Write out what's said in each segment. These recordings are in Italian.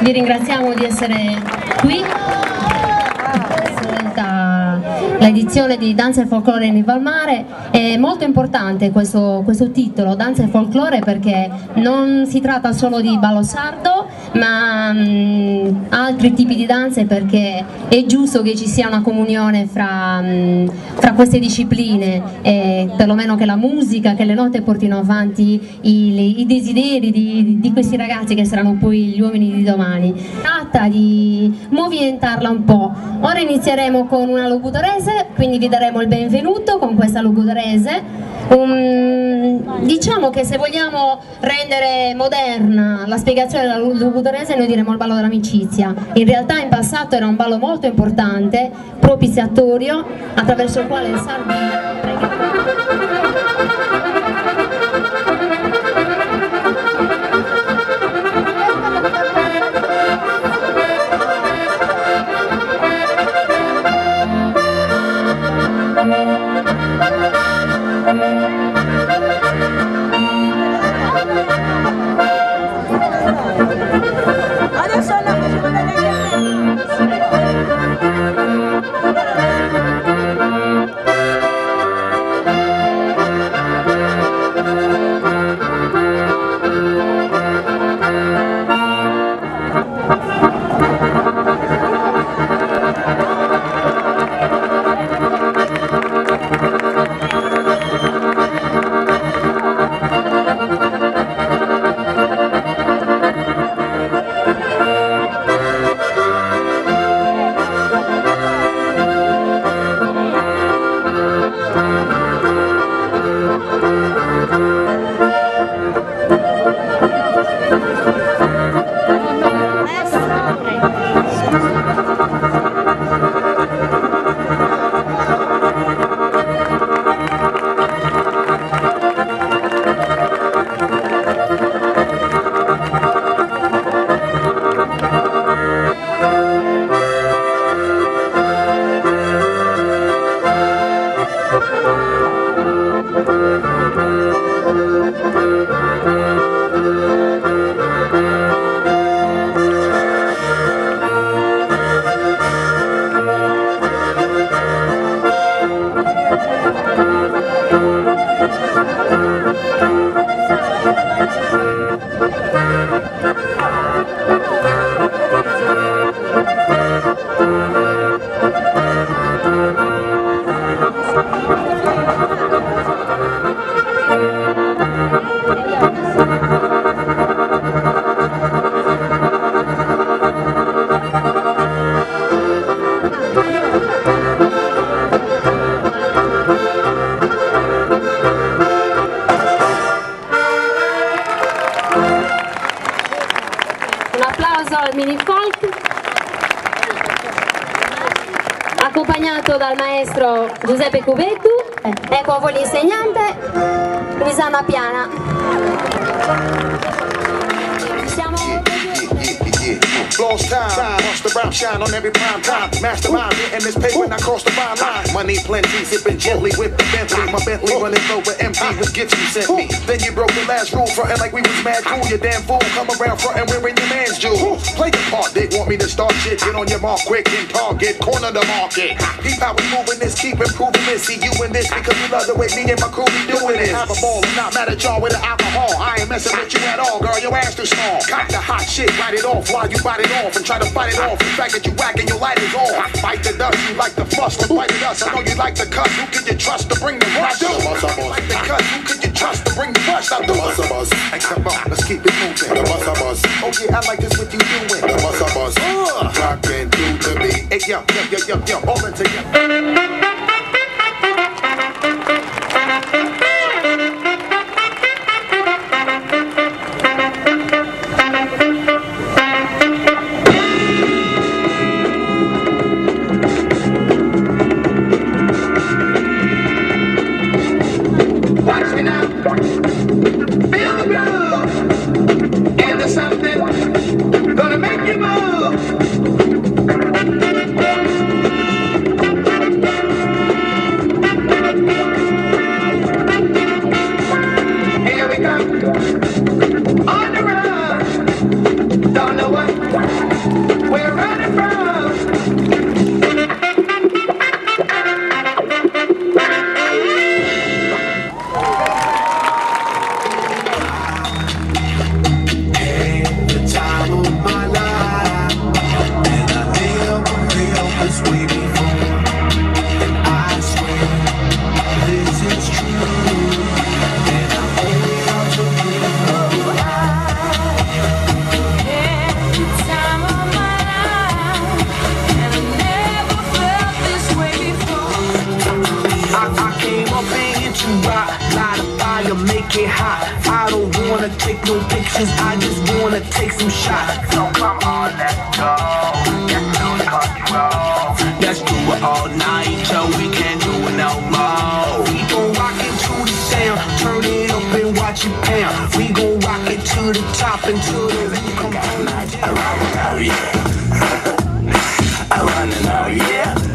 vi ringraziamo di essere qui. L'edizione di Danza e Folklore in Riva al Mare è molto importante questo titolo, Danza e Folklore, perché non si tratta solo di ballo sardo, ma altri tipi di danze, perché è giusto che ci sia una comunione fra queste discipline, perlomeno che la musica, che le note portino avanti i desideri di questi ragazzi che saranno poi gli uomini di domani. Tratta di movimentarla un po'. Ora inizieremo con una locutorese, quindi vi daremo il benvenuto con questa locutorese. Diciamo che se vogliamo rendere moderna la spiegazione della locutorese, noi diremo il ballo dell'amicizia. In realtà in passato era un ballo molto importante, propiziatorio, attraverso il quale il sardo accompagnato dal maestro Giuseppe Cubettu. Ecco a voi l'insegnante Luisana Piana. Lost time, watch the brown shine on every prime time. Mastermind, getting this paper when I cross the fine line. Money plenty, sipping gently with the Bentley. My Bentley running over empty with gifts you sent me. Then you broke the last rule, frontin' like we was mad cool. You damn fool, come around frontin' wearing your man's jewels. Play your part, they want me to start shit. Get on your mark quick and target, corner the market. Keep how we moving this, keep improving this. See you in this because you love the way me and my crew be doing this. Have a ball, I'm not mad at y'all with the alcohol. I ain't messing with you at all, girl, your ass too small. Cock the hot shit, write it off while you bite it off and try to fight it off. The fact that you whack and your light is off. Bite the dust, you like the fuss, but bite the dust. I know you like the cuss. Who could you trust to bring the rush? I do. You like the cuss. Who could you trust to bring the rush? I do. And come on, let's keep it moving. The bus bus. Oh yeah, I like this. What you doing? The bus bus. Rockin' through the beat. Hey yo, all in together. Gonna make you move. hot. I don't wanna take no pictures, I just wanna take some shots. So come on, let's go. Let's lose control. Let's do it all night, yo. We can't do it no more. We gon' rock it to the sound, turn it up and watch it pound. We gon' rock it to the top until the rain come on. I wanna know, yeah. I wanna know, yeah.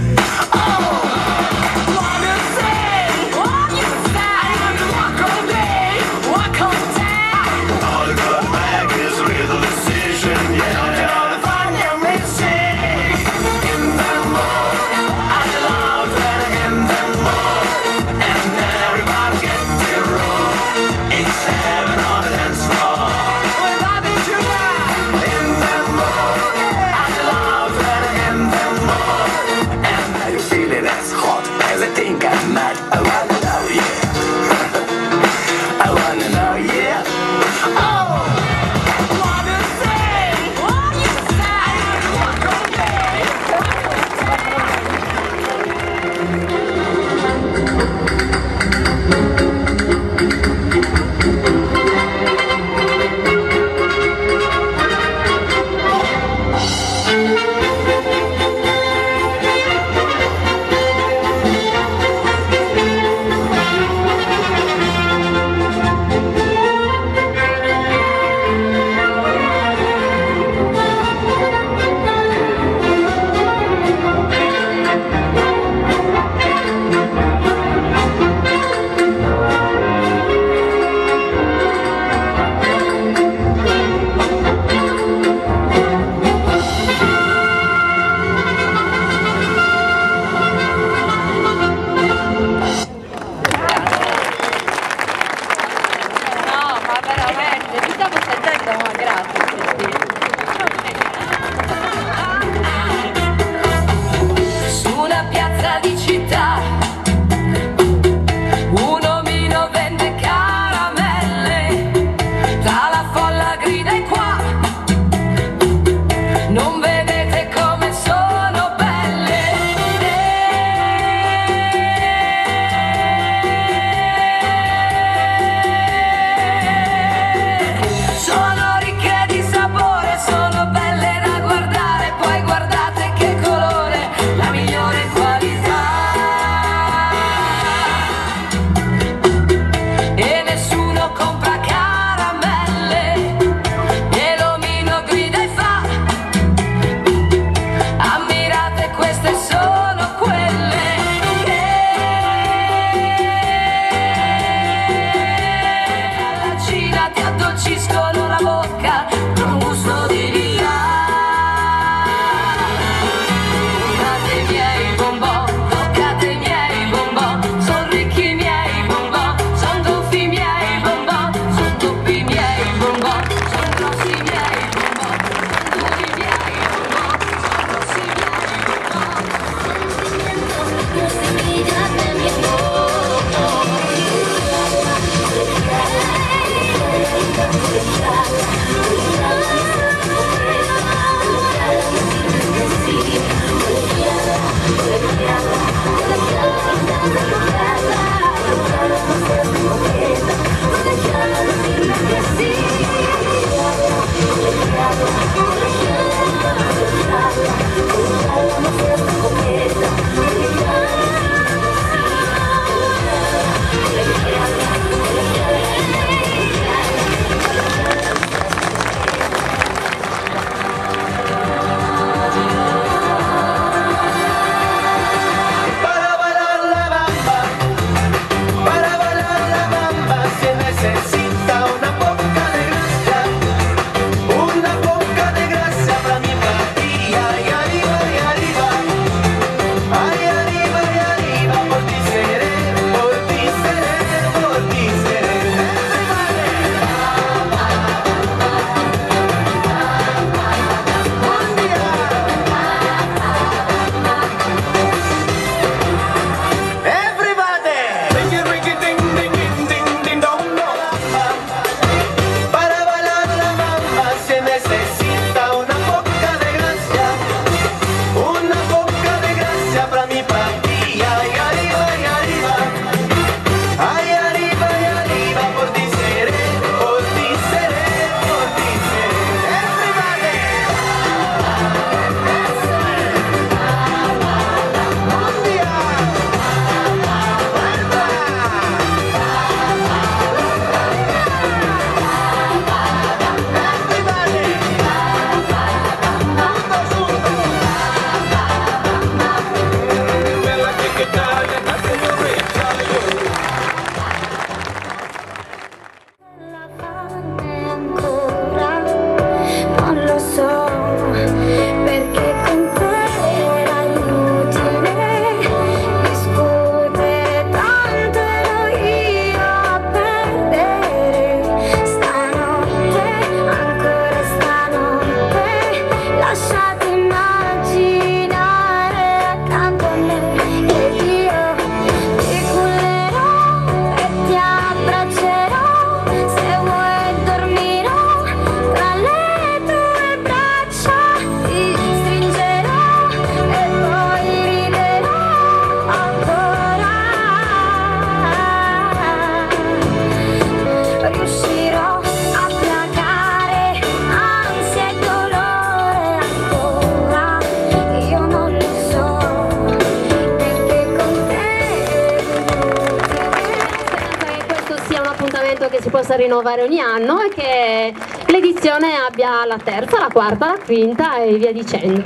si possa rinnovare ogni anno e che l'edizione abbia la terza, la quarta, la quinta e via dicendo.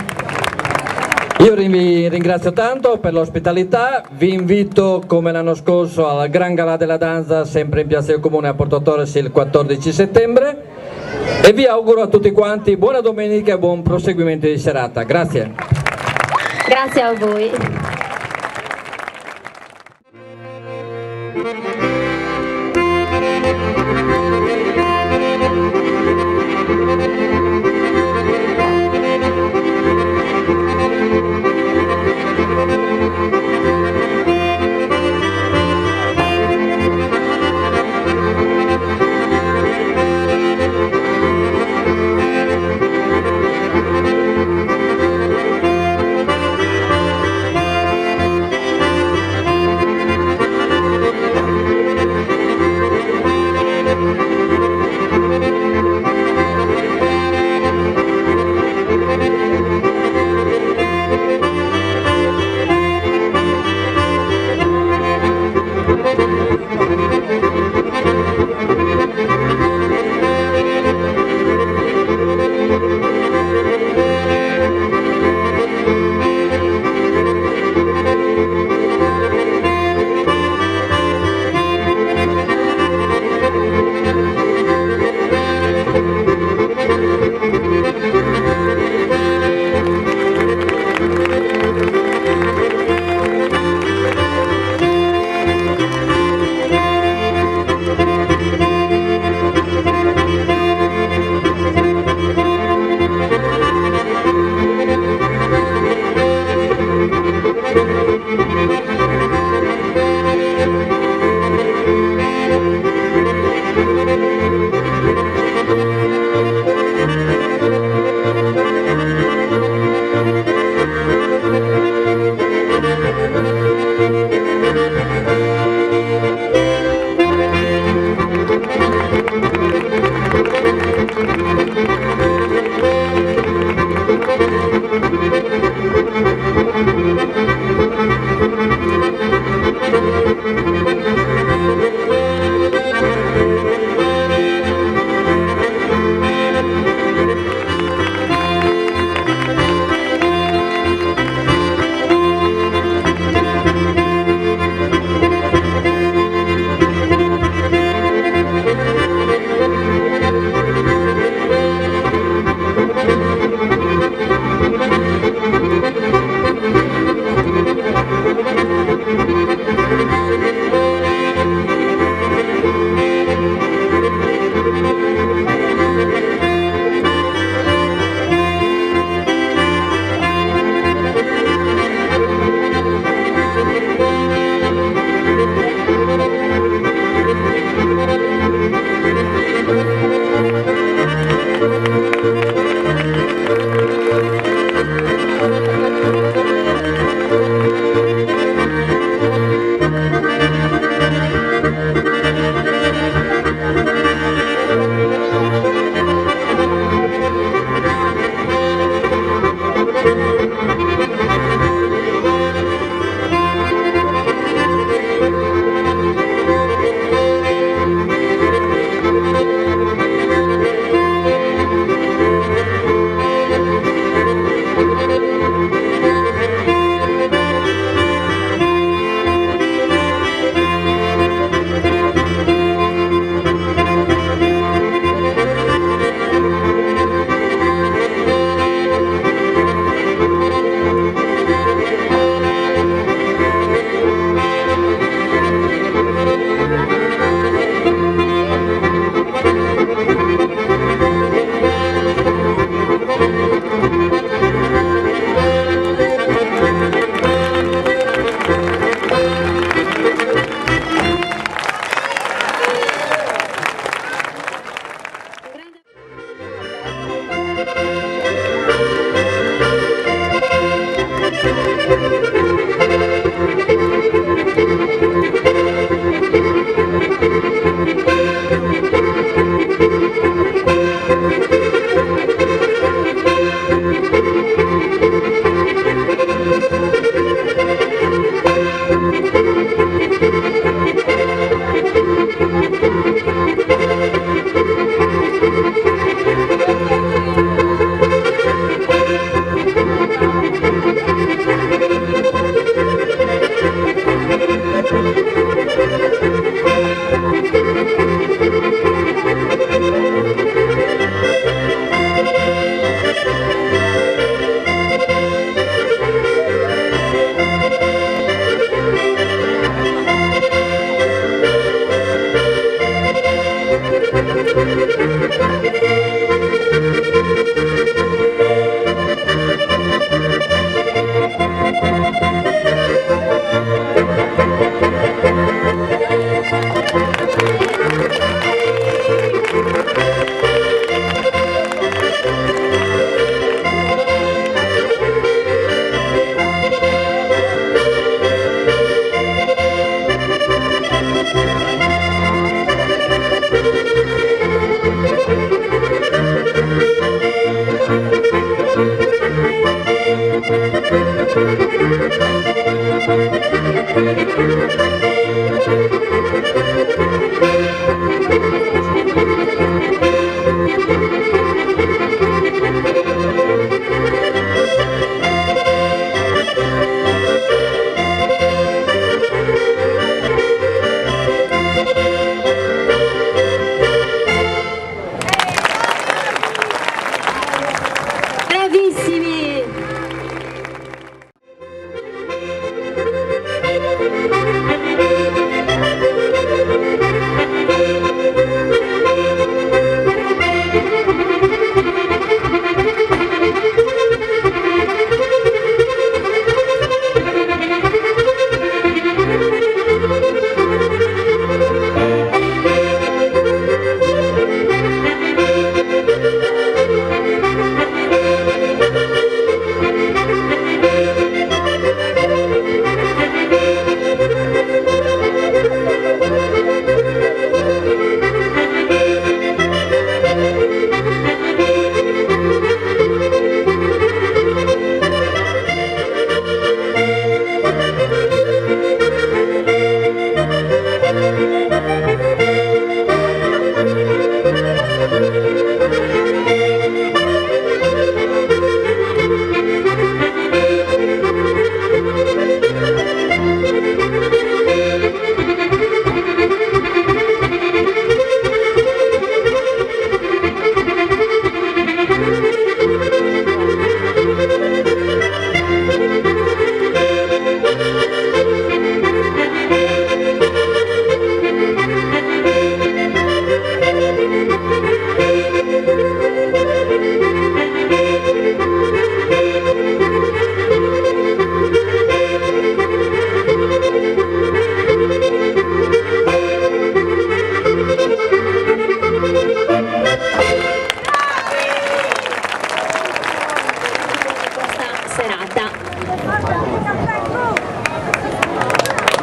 Io vi ringrazio tanto per l'ospitalità, vi invito come l'anno scorso al Gran Galà della Danza, sempre in Piazza del Comune a Porto Torres il 14 settembre e vi auguro a tutti quanti buona domenica e buon proseguimento di serata. Grazie. Grazie a voi.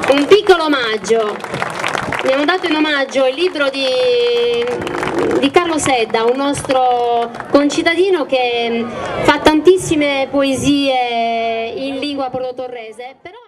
Un piccolo omaggio, abbiamo dato in omaggio il libro di Carlo Sedda, un nostro concittadino che fa tantissime poesie in lingua prototorrese, però...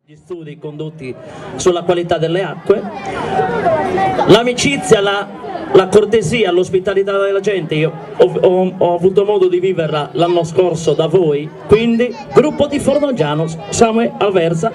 Gli studi condotti sulla qualità delle acque, l'amicizia, la cortesia, l'ospitalità della gente. Io ho avuto modo di viverla l'anno scorso da voi, quindi gruppo di Fornogiano, Samuel Aversa.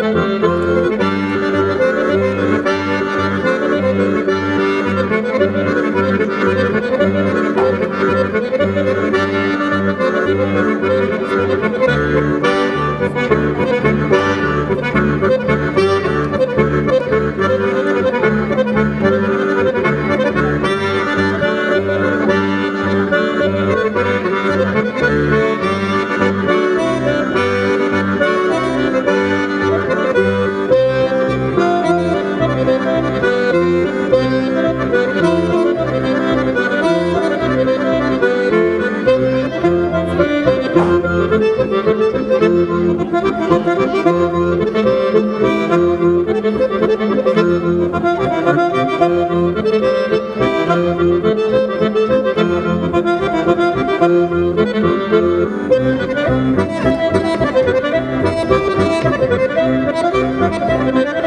Thank you. Thank you.